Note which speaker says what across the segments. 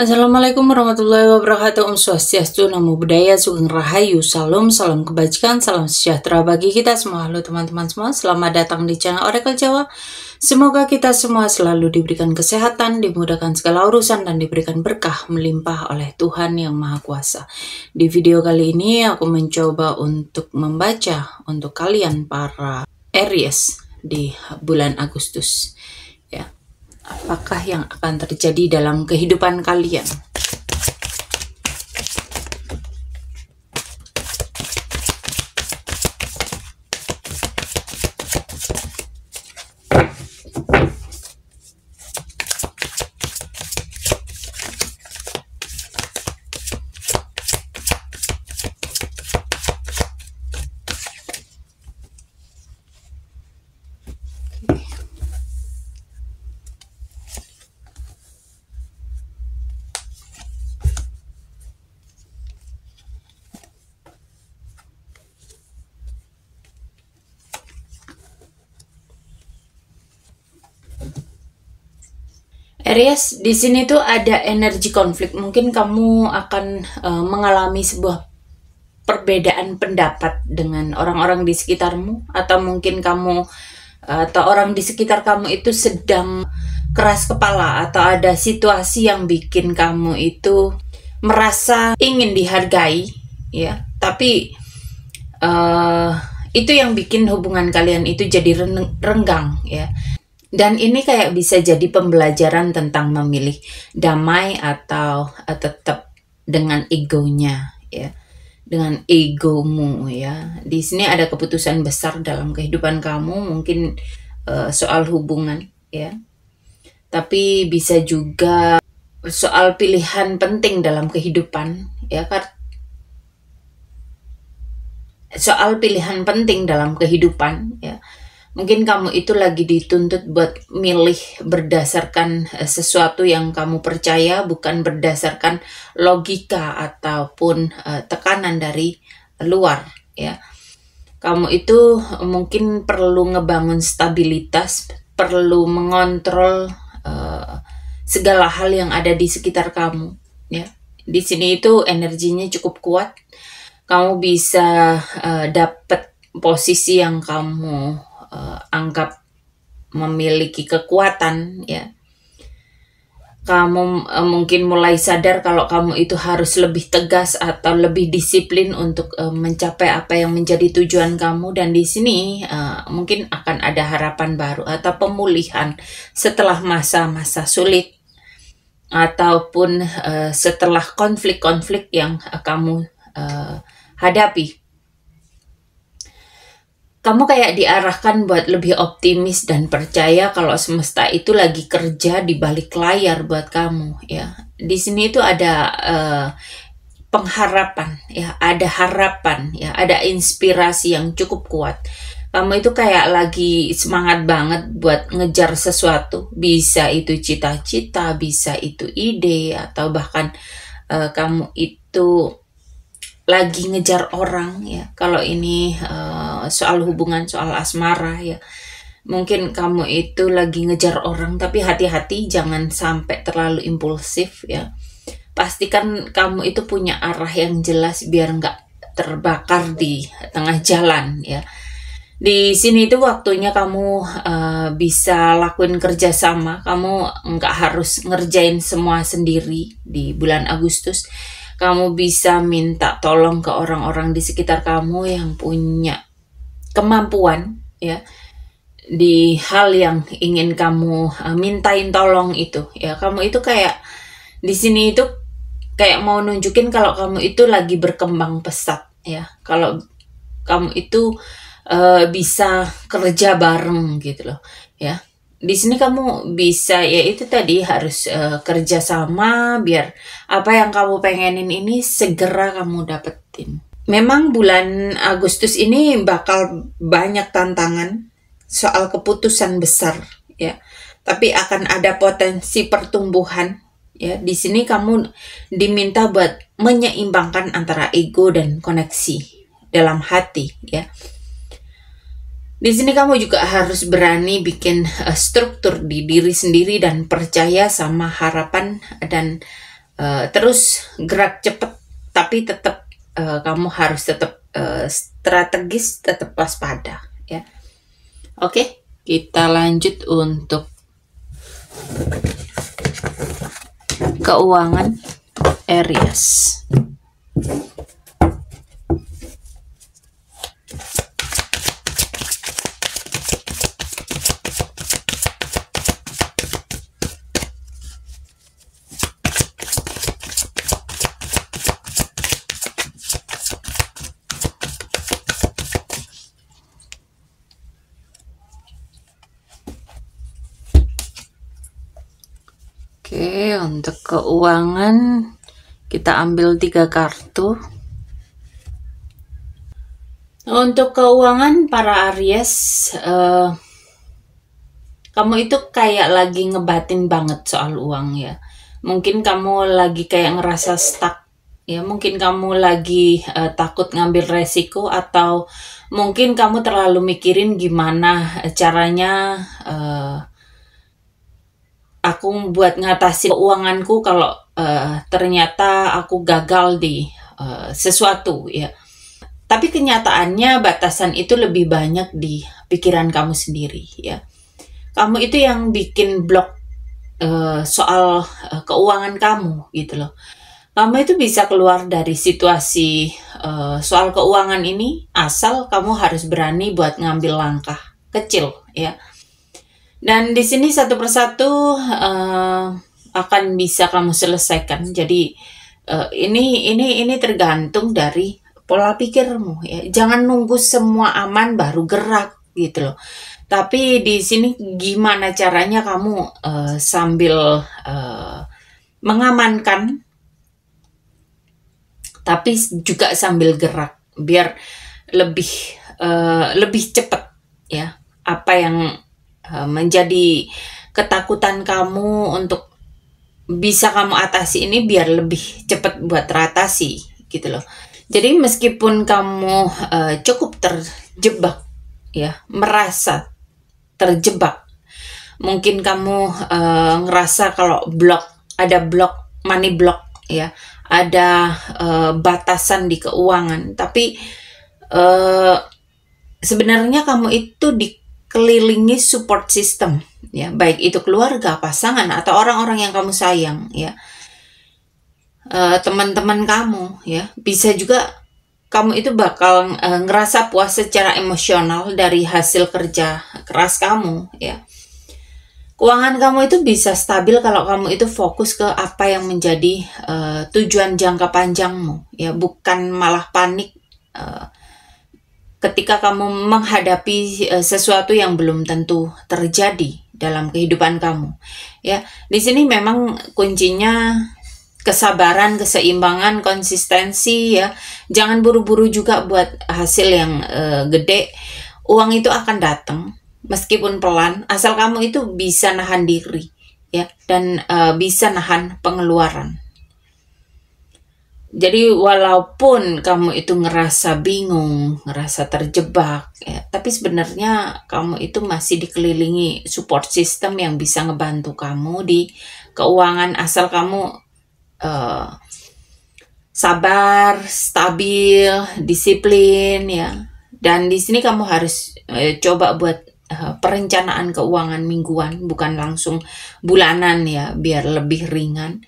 Speaker 1: Assalamualaikum warahmatullahi wabarakatuh. Om Swastiastu, Namo Buddhaya, Sugeng Rahayu, Salam, salam kebajikan, salam sejahtera bagi kita semua. Halo teman-teman semua, selamat datang di channel Oracle Jawa. Semoga kita semua selalu diberikan kesehatan, dimudahkan segala urusan, dan diberikan berkah melimpah oleh Tuhan Yang Maha Kuasa. Di video kali ini aku mencoba untuk membaca untuk kalian para Aries di bulan Agustus. Ya. Apakah yang akan terjadi dalam kehidupan kalian? Aries, di sini tuh ada energi konflik. Mungkin kamu akan mengalami sebuah perbedaan pendapat dengan orang-orang di sekitarmu, atau mungkin kamu atau orang di sekitar kamu itu sedang keras kepala, atau ada situasi yang bikin kamu itu merasa ingin dihargai, ya. Tapi itu yang bikin hubungan kalian itu jadi renggang, ya. Dan ini kayak bisa jadi pembelajaran tentang memilih damai atau tetap dengan egonya, ya, dengan egomu, ya. Di sini ada keputusan besar dalam kehidupan kamu, mungkin soal hubungan, ya. Tapi bisa juga soal pilihan penting dalam kehidupan, ya kan? Soal pilihan penting dalam kehidupan, ya. Mungkin kamu itu lagi dituntut buat milih berdasarkan sesuatu yang kamu percaya, bukan berdasarkan logika ataupun tekanan dari luar, ya. Kamu itu mungkin perlu ngebangun stabilitas, perlu mengontrol segala hal yang ada di sekitar kamu, ya. Di sini itu energinya cukup kuat. Kamu bisa dapat posisi yang kamu anggap memiliki kekuatan, ya. Kamu mungkin mulai sadar kalau kamu itu harus lebih tegas atau lebih disiplin untuk mencapai apa yang menjadi tujuan kamu. Dan di sini mungkin akan ada harapan baru atau pemulihan setelah masa-masa sulit, ataupun setelah konflik-konflik yang kamu hadapi. Kamu kayak diarahkan buat lebih optimis dan percaya kalau semesta itu lagi kerja di balik layar buat kamu, ya. Di sini itu ada pengharapan, ya, ada harapan, ya, ada inspirasi yang cukup kuat. Kamu itu kayak lagi semangat banget buat ngejar sesuatu. Bisa itu cita-cita, bisa itu ide, atau bahkan kamu itu lagi ngejar orang, ya. Kalau ini soal hubungan, soal asmara, ya. Mungkin kamu itu lagi ngejar orang, tapi hati-hati jangan sampai terlalu impulsif, ya. Pastikan kamu itu punya arah yang jelas biar nggak terbakar di tengah jalan, ya. Di sini itu waktunya kamu bisa lakuin kerjasama. Kamu nggak harus ngerjain semua sendiri di bulan Agustus. Kamu bisa minta tolong ke orang-orang di sekitar kamu yang punya kemampuan, ya, di hal yang ingin kamu mintain tolong itu, ya. Kamu itu kayak di sini itu kayak mau nunjukin kalau kamu itu lagi berkembang pesat, ya. Kalau kamu itu bisa kerja bareng gitu loh, ya. Di sini kamu bisa, ya, itu tadi harus kerjasama biar apa yang kamu pengenin ini segera kamu dapetin. Memang bulan Agustus ini bakal banyak tantangan soal keputusan besar, ya. Tapi akan ada potensi pertumbuhan, ya. Di sini kamu diminta buat menyeimbangkan antara ego dan koneksi dalam hati, ya. Di sini kamu juga harus berani bikin struktur di diri sendiri dan percaya sama harapan dan terus gerak cepat, tapi tetap kamu harus tetap strategis, tetap waspada ya. Oke, kita lanjut untuk keuangan Aries. Oke, untuk keuangan kita ambil 3 kartu. Untuk keuangan para Aries, kamu itu kayak lagi ngebatin banget soal uang ya. Mungkin kamu lagi kayak ngerasa stuck ya. Mungkin kamu lagi takut ngambil resiko, atau mungkin kamu terlalu mikirin gimana caranya aku buat ngatasin keuanganku kalau ternyata aku gagal di sesuatu ya. Tapi kenyataannya batasan itu lebih banyak di pikiran kamu sendiri ya. Kamu itu yang bikin blok soal keuangan kamu gitu loh. Kamu itu bisa keluar dari situasi soal keuangan ini asal kamu harus berani buat ngambil langkah kecil ya. Dan di sini satu persatu akan bisa kamu selesaikan. Jadi ini tergantung dari pola pikirmu ya. Jangan nunggu semua aman baru gerak gitu loh. Tapi di sini gimana caranya kamu sambil mengamankan, tapi juga sambil gerak biar lebih cepat ya. Apa yang menjadi ketakutan kamu untuk bisa kamu atasi ini biar lebih cepat buat teratasi gitu loh. Jadi meskipun kamu cukup terjebak ya, merasa terjebak, mungkin kamu ngerasa kalau ada money block ya, ada batasan di keuangan, tapi sebenarnya kamu itu dikelilingi support system ya, baik itu keluarga, pasangan, atau orang-orang yang kamu sayang ya, teman-teman kamu ya. Bisa juga kamu itu bakal ngerasa puas secara emosional dari hasil kerja keras kamu ya. Keuangan kamu itu bisa stabil kalau kamu itu fokus ke apa yang menjadi tujuan jangka panjangmu ya, bukan malah panik ketika kamu menghadapi sesuatu yang belum tentu terjadi dalam kehidupan kamu ya. Di sini memang kuncinya kesabaran, keseimbangan, konsistensi ya. Jangan buru-buru juga buat hasil yang gede. Uang itu akan datang meskipun pelan, asal kamu itu bisa nahan diri ya, dan bisa nahan pengeluaran. Jadi walaupun kamu itu ngerasa bingung, ngerasa terjebak ya, tapi sebenarnya kamu itu masih dikelilingi support system yang bisa ngebantu kamu di keuangan, asal kamu sabar, stabil, disiplin ya. Dan di sini kamu harus coba buat perencanaan keuangan mingguan, bukan langsung bulanan ya, biar lebih ringan.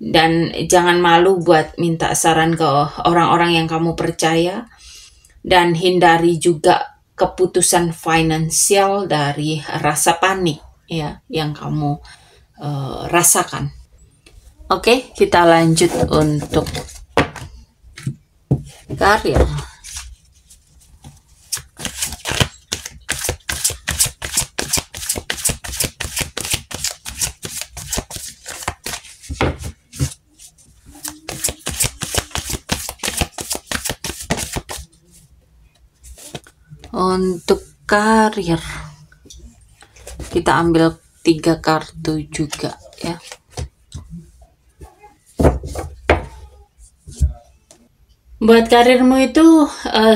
Speaker 1: Dan jangan malu buat minta saran ke orang-orang yang kamu percaya, dan hindari juga keputusan finansial dari rasa panik ya yang kamu rasakan. Oke, kita lanjut untuk karir. Untuk karir, kita ambil 3 kartu juga ya. Buat karirmu itu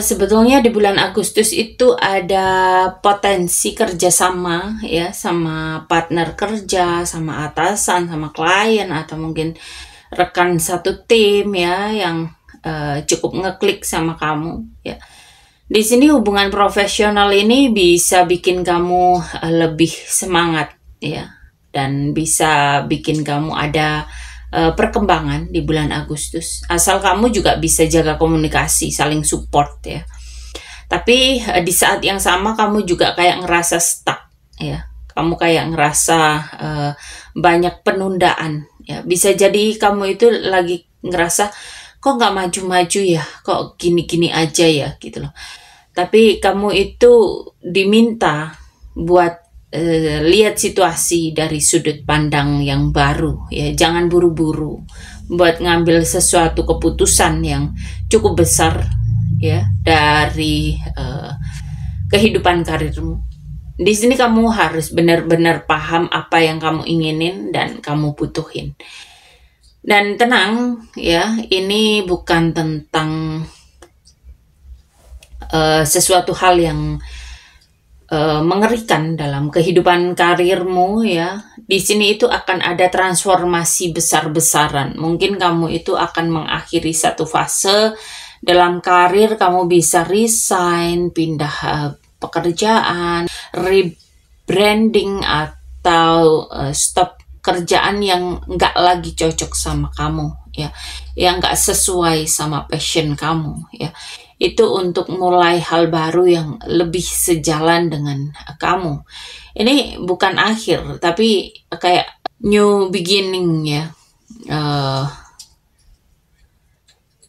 Speaker 1: sebetulnya di bulan Agustus itu ada potensi kerjasama ya, sama partner kerja, sama atasan, sama klien, atau mungkin rekan satu tim ya yang cukup ngeklik sama kamu ya. Di sini hubungan profesional ini bisa bikin kamu lebih semangat ya, dan bisa bikin kamu ada perkembangan di bulan Agustus. Asal kamu juga bisa jaga komunikasi, saling support ya. Tapi di saat yang sama kamu juga kayak ngerasa stuck ya. Kamu kayak ngerasa banyak penundaan ya. Bisa jadi kamu itu lagi ngerasa kok nggak maju-maju ya, kok gini-gini aja ya gitu loh. Tapi kamu itu diminta buat lihat situasi dari sudut pandang yang baru ya. Jangan buru-buru buat ngambil sesuatu keputusan yang cukup besar ya dari kehidupan karirmu. Di sini kamu harus benar-benar paham apa yang kamu inginin dan kamu butuhin. Dan tenang ya, ini bukan tentang sesuatu hal yang mengerikan dalam kehidupan karirmu ya. Di sini itu akan ada transformasi besar-besaran. Mungkin kamu itu akan mengakhiri satu fase dalam karir, kamu bisa resign, pindah pekerjaan, rebranding, atau stop kerjaan yang nggak lagi cocok sama kamu ya, yang nggak sesuai sama passion kamu ya. Itu untuk mulai hal baru yang lebih sejalan dengan kamu. Ini bukan akhir, tapi kayak new beginning ya.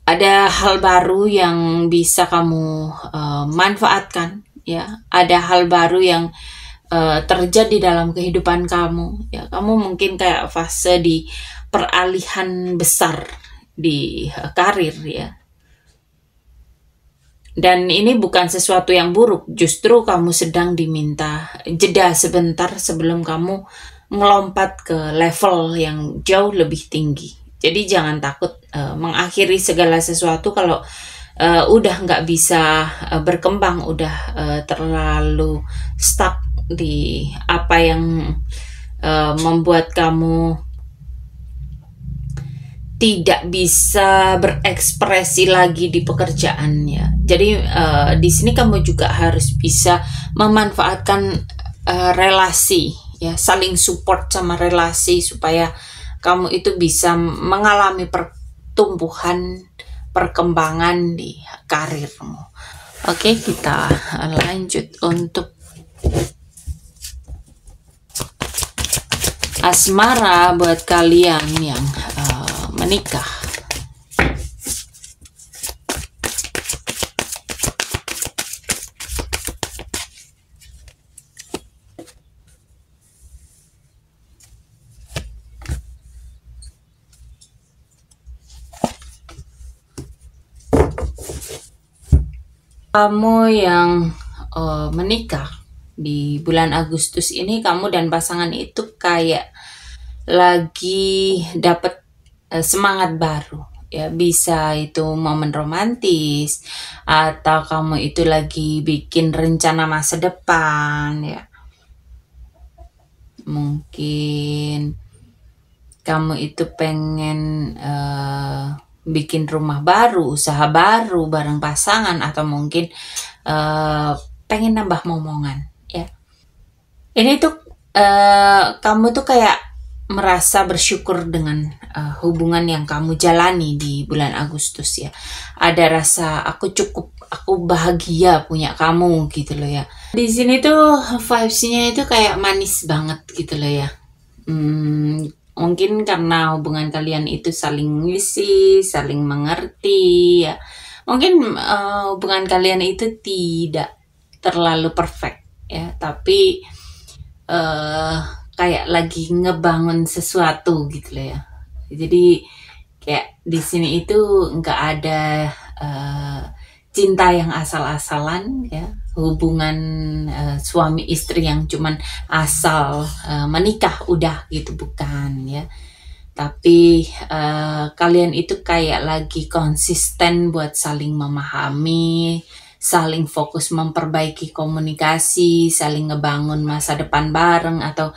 Speaker 1: Ada hal baru yang bisa kamu manfaatkan ya. Ada hal baru yang terjadi dalam kehidupan kamu ya. Kamu mungkin kayak fase di peralihan besar di karir ya. Dan ini bukan sesuatu yang buruk, justru kamu sedang diminta jeda sebentar sebelum kamu melompat ke level yang jauh lebih tinggi. Jadi jangan takut mengakhiri segala sesuatu kalau udah nggak bisa berkembang, udah terlalu stuck di apa yang membuat kamu tidak bisa berekspresi lagi di pekerjaannya. Jadi di sini kamu juga harus bisa memanfaatkan relasi ya, saling support sama relasi supaya kamu itu bisa mengalami pertumbuhan, perkembangan di karirmu. Oke, kita lanjut untuk asmara buat kalian yang menikah. Kamu yang menikah di bulan Agustus ini, kamu dan pasangan itu kayak lagi dapat semangat baru ya. Bisa itu momen romantis, atau kamu itu lagi bikin rencana masa depan ya. Mungkin kamu itu pengen bikin rumah baru, usaha baru bareng pasangan, atau mungkin pengen nambah momongan ya. Ini tuh kamu tuh kayak merasa bersyukur dengan hubungan yang kamu jalani di bulan Agustus ya. Ada rasa aku cukup, aku bahagia punya kamu gitu loh ya. Di sini tuh vibes-nya itu kayak manis banget gitu loh ya. Mungkin karena hubungan kalian itu saling ngisi, saling mengerti ya. Mungkin hubungan kalian itu tidak terlalu perfect ya, tapi kayak lagi ngebangun sesuatu gitu loh ya. Jadi kayak di sini itu nggak ada cinta yang asal-asalan ya, hubungan suami istri yang cuman asal menikah udah gitu, bukan ya. Tapi kalian itu kayak lagi konsisten buat saling memahami, saling fokus memperbaiki komunikasi, saling ngebangun masa depan bareng, atau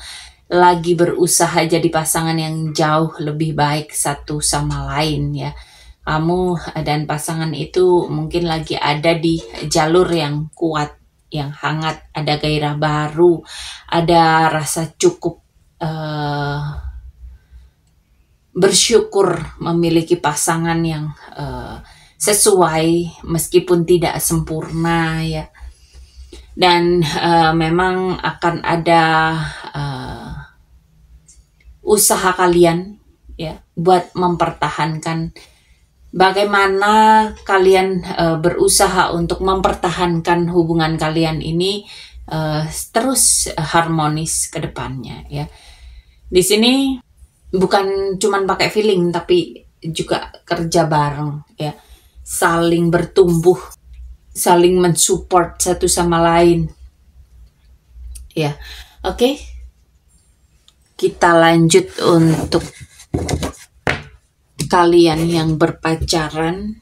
Speaker 1: lagi berusaha jadi pasangan yang jauh lebih baik satu sama lain ya. Kamu dan pasangan itu mungkin lagi ada di jalur yang kuat, yang hangat, ada gairah baru, ada rasa cukup, bersyukur memiliki pasangan yang sesuai meskipun tidak sempurna ya. Dan memang akan ada usaha kalian ya buat mempertahankan, bagaimana kalian berusaha untuk mempertahankan hubungan kalian ini terus harmonis ke depannya ya. Di sini bukan cuman pakai feeling tapi juga kerja bareng ya, saling bertumbuh, saling mensupport satu sama lain ya. Oke, kita lanjut untuk kalian yang berpacaran.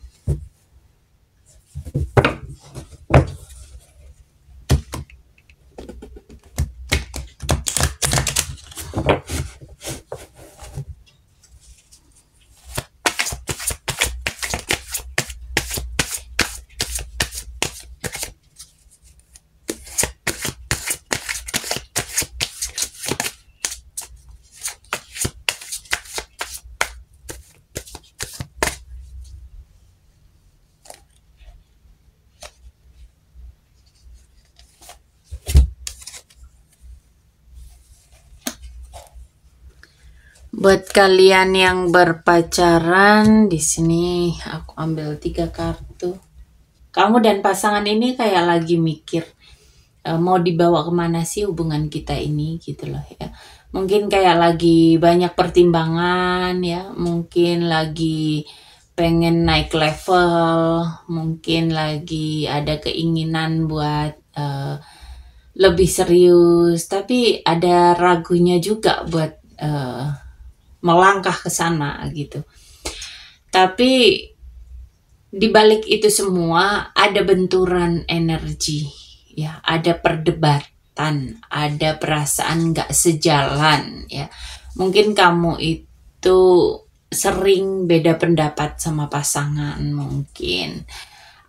Speaker 1: Buat kalian yang berpacaran, di sini aku ambil 3 kartu. Kamu dan pasangan ini kayak lagi mikir mau dibawa kemana sih hubungan kita ini gitu loh ya. Mungkin kayak lagi banyak pertimbangan ya, mungkin lagi pengen naik level, mungkin lagi ada keinginan buat lebih serius, tapi ada ragunya juga buat melangkah ke sana gitu. Tapi di balik itu semua ada benturan energi ya, ada perdebatan, ada perasaan nggak sejalan ya. Mungkin kamu itu sering beda pendapat sama pasangan, mungkin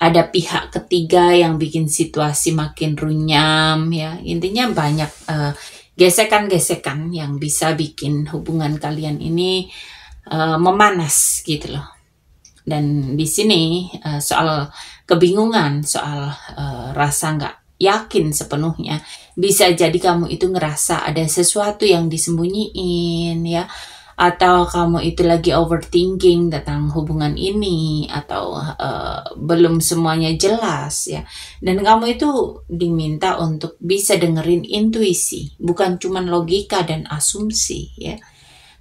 Speaker 1: ada pihak ketiga yang bikin situasi makin runyam ya. Intinya banyak gesekan-gesekan yang bisa bikin hubungan kalian ini memanas gitu loh. Dan di sini soal kebingungan, soal rasa nggak yakin sepenuhnya, bisa jadi kamu itu ngerasa ada sesuatu yang disembunyiin ya, atau kamu itu lagi overthinking tentang hubungan ini, atau belum semuanya jelas ya. Dan kamu itu diminta untuk bisa dengerin intuisi, bukan cuman logika dan asumsi ya.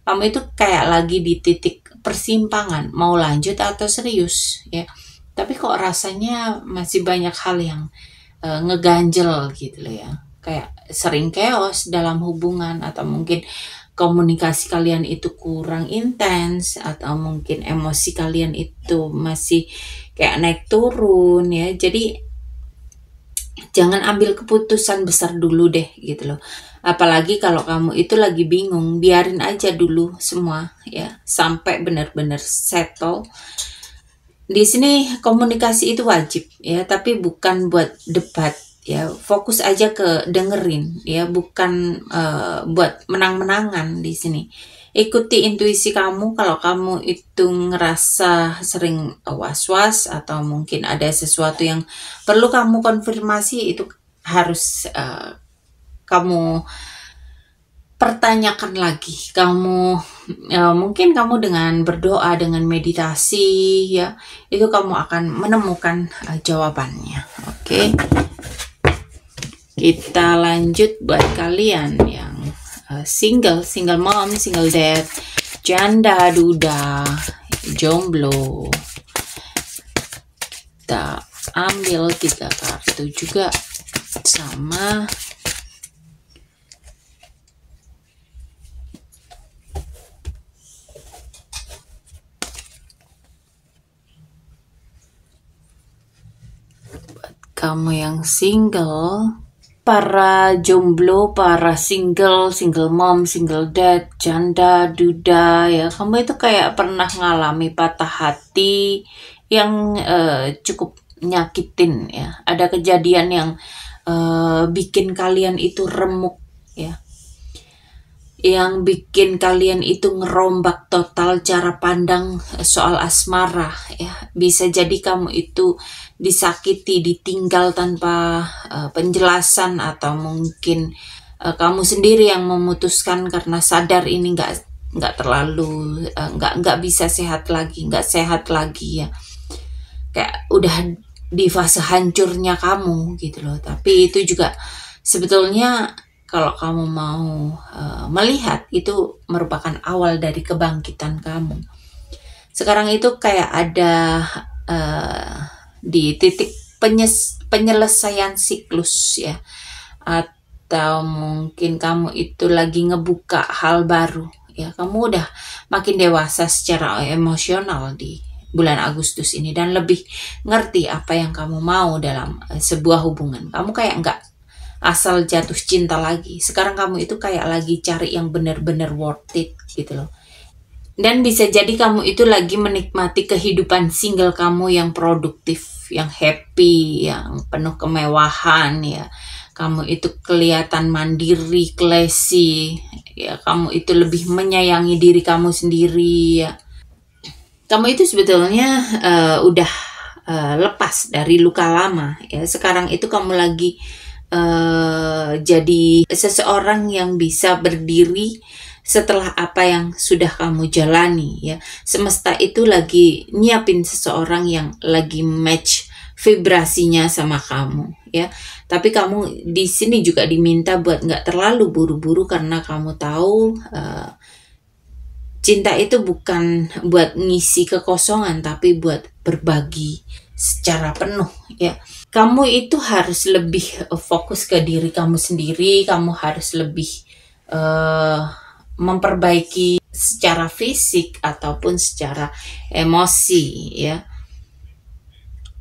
Speaker 1: Kamu itu kayak lagi di titik persimpangan, mau lanjut atau serius ya. Tapi kok rasanya masih banyak hal yang ngeganjel gitu loh ya. Kayak sering chaos dalam hubungan, atau mungkin komunikasi kalian itu kurang intens, atau mungkin emosi kalian itu masih kayak naik turun ya. Jadi jangan ambil keputusan besar dulu deh gitu loh. Apalagi kalau kamu itu lagi bingung, biarin aja dulu semua ya sampai benar-benar settle. Di sini komunikasi itu wajib ya, tapi bukan buat debat ya. Fokus aja ke dengerin ya, bukan buat menang-menangan di sini. Ikuti intuisi kamu. Kalau kamu itu ngerasa sering was-was atau mungkin ada sesuatu yang perlu kamu konfirmasi, itu harus kamu pertanyakan lagi. Kamu mungkin kamu dengan berdoa, dengan meditasi ya, itu kamu akan menemukan jawabannya. Oke. Kita lanjut buat kalian yang single mom, single dad, janda, duda, jomblo. Kita ambil 3 kartu juga sama. Buat kamu yang single, para jomblo, para single, single mom, single dad, janda, duda ya, kamu itu kayak pernah ngalami patah hati yang cukup nyakitin ya. Ada kejadian yang bikin kalian itu remuk ya, yang bikin kalian itu ngerombak total cara pandang soal asmara ya. Bisa jadi kamu itu disakiti, ditinggal tanpa penjelasan, atau mungkin kamu sendiri yang memutuskan karena sadar ini nggak terlalu nggak bisa sehat lagi, nggak sehat lagi ya. Kayak udah di fase hancurnya kamu gitu loh. Tapi itu juga sebetulnya kalau kamu mau melihat, itu merupakan awal dari kebangkitan kamu. Sekarang itu kayak ada di titik penyelesaian siklus ya, atau mungkin kamu itu lagi ngebuka hal baru ya. Kamu udah makin dewasa secara emosional di bulan Agustus ini, dan lebih ngerti apa yang kamu mau dalam sebuah hubungan. Kamu kayak nggak asal jatuh cinta lagi. Sekarang kamu itu kayak lagi cari yang bener-bener worth it gitu loh. Dan bisa jadi kamu itu lagi menikmati kehidupan single kamu yang produktif, yang happy, yang penuh kemewahan ya. Kamu itu kelihatan mandiri, classy ya. Kamu itu lebih menyayangi diri kamu sendiri ya. Kamu itu sebetulnya udah lepas dari luka lama ya. Sekarang itu kamu lagi jadi seseorang yang bisa berdiri setelah apa yang sudah kamu jalani ya. Semesta itu lagi nyiapin seseorang yang lagi match vibrasinya sama kamu ya. Tapi kamu di sini juga diminta buat nggak terlalu buru-buru, karena kamu tahu cinta itu bukan buat ngisi kekosongan, tapi buat berbagi secara penuh ya. Kamu itu harus lebih fokus ke diri kamu sendiri. Kamu harus lebih memperbaiki secara fisik ataupun secara emosi ya.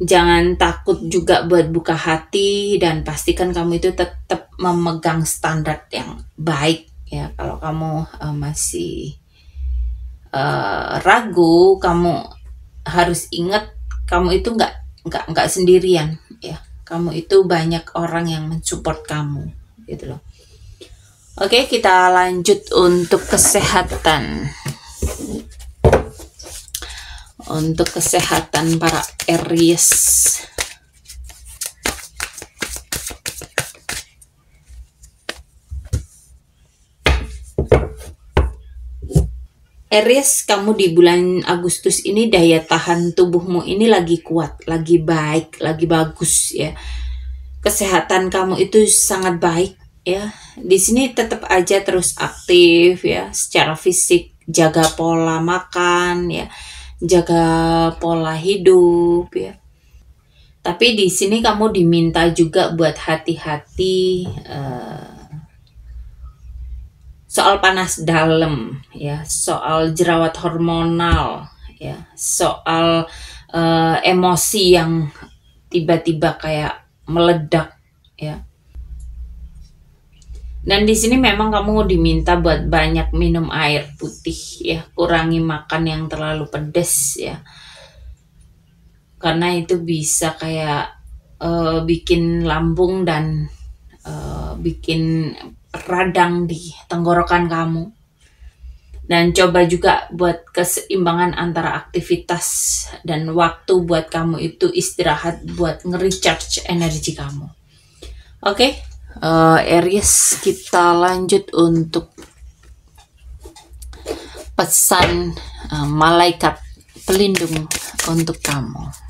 Speaker 1: Jangan takut juga buat buka hati, dan pastikan kamu itu tetap memegang standar yang baik ya. Kalau kamu masih ragu, kamu harus ingat kamu itu nggak sendirian ya. Kamu itu banyak orang yang mensupport kamu gitu loh. Oke, kita lanjut untuk kesehatan. Untuk kesehatan para Aries. Aries, kamu di bulan Agustus ini daya tahan tubuhmu ini lagi kuat, lagi baik, lagi bagus ya. Kesehatan kamu itu sangat baik ya. Di sini tetap aja terus aktif ya secara fisik, jaga pola makan ya, jaga pola hidup ya. Tapi di sini kamu diminta juga buat hati-hati soal panas dalam ya, soal jerawat hormonal ya, soal emosi yang tiba-tiba kayak meledak ya. Dan di sini memang kamu diminta buat banyak minum air putih ya, kurangi makan yang terlalu pedas ya, karena itu bisa kayak bikin lambung dan bikin radang di tenggorokan kamu. Dan coba juga buat keseimbangan antara aktivitas dan waktu buat kamu itu istirahat, buat nge-recharge energi kamu. Oke, Aries, kita lanjut untuk pesan malaikat pelindung untuk kamu.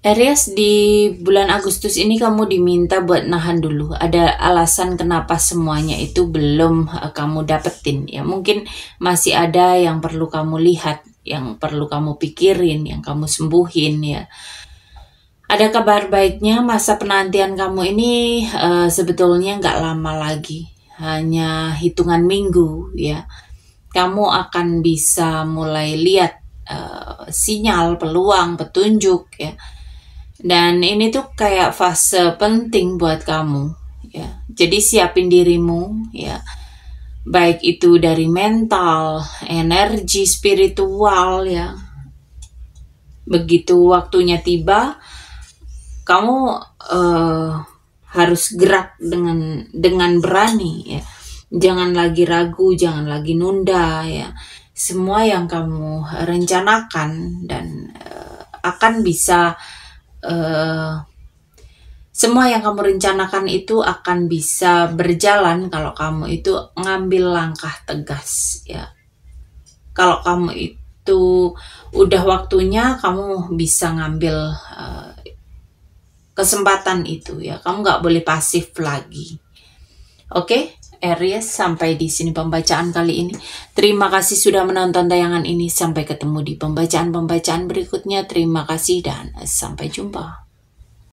Speaker 1: Aries, di bulan Agustus ini kamu diminta buat nahan dulu. Ada alasan kenapa semuanya itu belum kamu dapetin ya. Mungkin masih ada yang perlu kamu lihat, yang perlu kamu pikirin, yang kamu sembuhin ya. Ada kabar baiknya, masa penantian kamu ini sebetulnya nggak lama lagi. Hanya hitungan minggu ya. Kamu akan bisa mulai lihat sinyal, peluang, petunjuk ya. Dan ini tuh kayak fase penting buat kamu ya. Jadi siapin dirimu ya. Baik itu dari mental, energi, spiritual ya. Begitu waktunya tiba, kamu harus gerak dengan berani ya. Jangan lagi ragu, jangan lagi nunda ya. Semua yang kamu rencanakan dan akan bisa semua yang kamu rencanakan itu akan bisa berjalan kalau kamu itu ngambil langkah tegas ya. Kalau kamu itu udah waktunya, kamu bisa ngambil kesempatan itu ya. Kamu nggak boleh pasif lagi. Oke, Aries, sampai di sini pembacaan kali ini. Terima kasih sudah menonton tayangan ini. Sampai ketemu di pembacaan-pembacaan berikutnya. Terima kasih dan sampai jumpa.